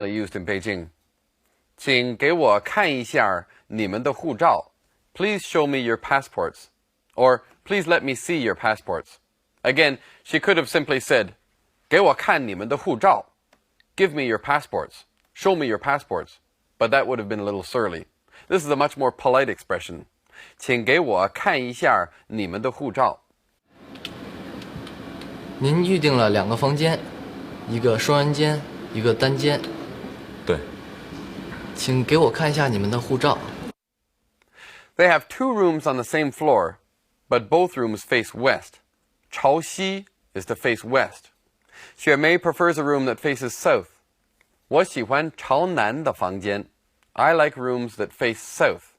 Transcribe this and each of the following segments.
used in Beijing. 请给我看一下你们的护照. Please show me your passports. Or, please let me see your passports. Again, she could have simply said, 给我看你们的护照. Give me your passports. Show me your passports. But that would have been a little surly. This is a much more polite expression. 请给我看一下你们的护照. 您预定了2个房间，一个双人间，一个单间。对。请给我看一下你们的护照。They have 2 rooms on the same floor, but both rooms face west. 朝西 is to face west. Xue Mei prefers a room that faces south. 我喜欢朝南的房间. I like rooms that face south.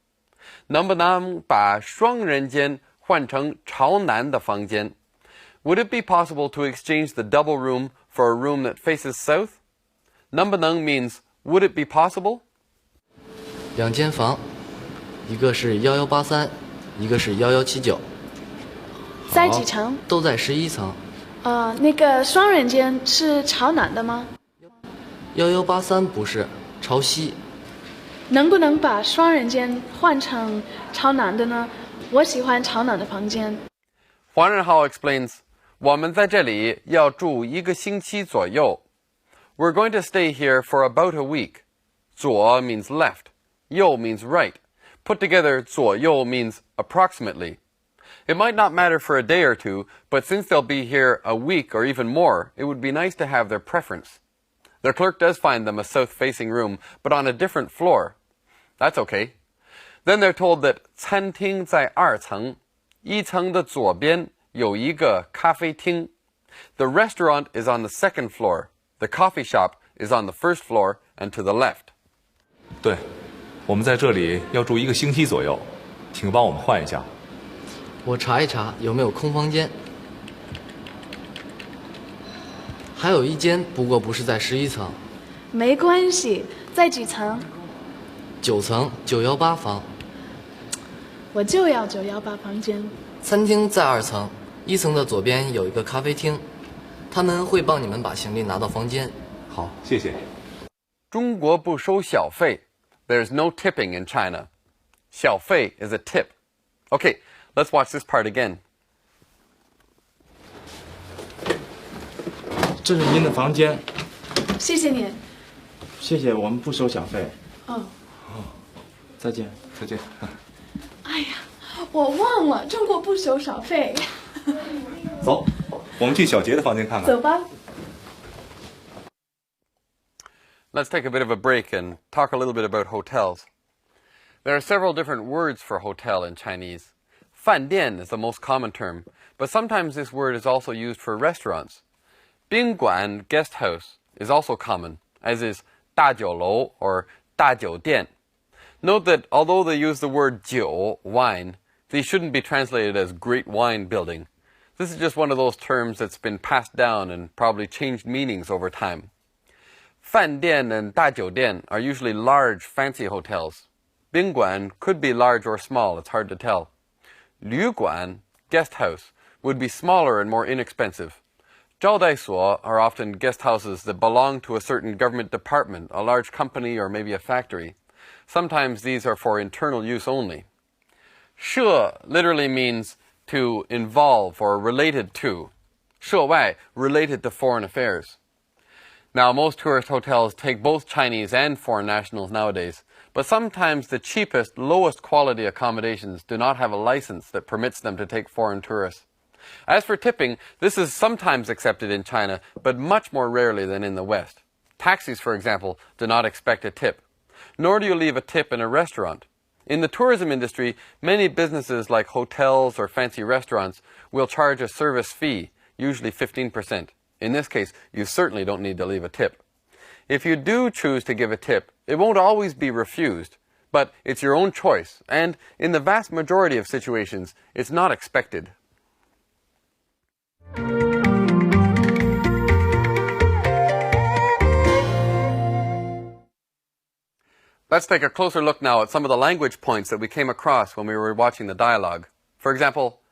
能不能把双人间换成朝南的房间? Would it be possible to exchange the double room for a room that faces south? 能不能 means would it be possible? 2间房，一个是1183，一个是1179。在几层？都在11层。那个双人间是朝南的吗？1183不是，朝西。能不能把双人间换成朝南的呢？我喜欢朝南的房间。黄仁浩 explains, 我们在这里要住1个星期左右. We're going to stay here for about a week. 左 means left. 右 means right. Put together, 左右 means approximately. It might not matter for a day or two, but since they'll be here a week or even more, it would be nice to have their preference. Their clerk does find them a south-facing room, but on a different floor. That's okay. Then they're told that 餐厅在2层, 1层的左边有一个咖啡厅. The restaurant is on the second floor. The coffee shop is on the first floor and to the left. 对，我们在这里要住1个星期左右，请帮我们换一下。我查一查有没有空房间。还有1间，不过不是在11层。没关系，在几层？9层918房。我就要918房间。餐厅在2层，1层的左边有一个咖啡厅，他们会帮你们把行李拿到房间。好，谢谢。中国不收小费. There's no tipping in China. 小费 is a tip. Okay, let's watch this part again. 这是您的房间。谢谢你。谢谢，我们不收小费。哦，再见。再见。哎呀，我忘了，中国不收小费。走，我们去小杰的房间看看。走吧。Let's take a bit of a break and talk a little bit about hotels. There are several different words for hotel in Chinese. 饭店 is the most common term, but sometimes this word is also used for restaurants. 宾馆 guest house is also common, as is 大酒楼 or 大酒店. Note that although they use the word 酒 wine, these shouldn't be translated as great wine building. This is just one of those terms that's been passed down and probably changed meanings over time. 饭店 and 大酒店 are usually large, fancy hotels. 宾馆 could be large or small, it's hard to tell. 旅馆 guest house, would be smaller and more inexpensive. 招待所 are often guest houses that belong to a certain government department, a large company, or maybe a factory. Sometimes these are for internal use only. 涉 literally means to involve or related to. 涉外 related to foreign affairs. Now, most tourist hotels take both Chinese and foreign nationals nowadays, but sometimes the cheapest, lowest quality accommodations do not have a license that permits them to take foreign tourists. As for tipping, this is sometimes accepted in China, but much more rarely than in the West. Taxis, for example, do not expect a tip. Nor do you leave a tip in a restaurant. In the tourism industry, many businesses like hotels or fancy restaurants will charge a service fee, usually 15%. In this case, you certainly don't need to leave a tip. If you do choose to give a tip, it won't always be refused, but it's your own choice, and in the vast majority of situations, it's not expected. Let's take a closer look now at some of the language points that we came across when we were watching the dialogue. For example,